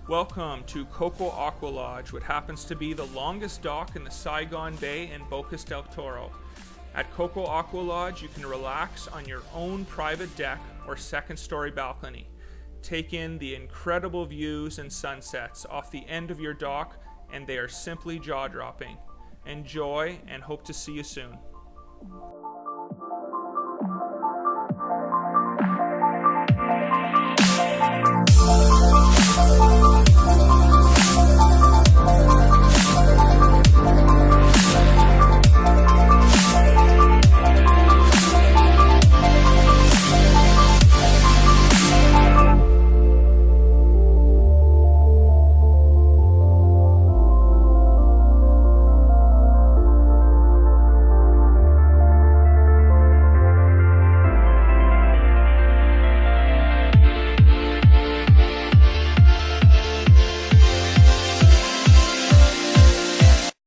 Welcome to Koko Acqua Lodge, what happens to be the longest dock in the Saigon Bay in Bocos del Toro. At Koko Acqua Lodge, you can relax on your own private deck or second-story balcony. Take in the incredible views and sunsets off the end of your dock, and they are simply jaw-dropping. Enjoy, and hope to see you soon.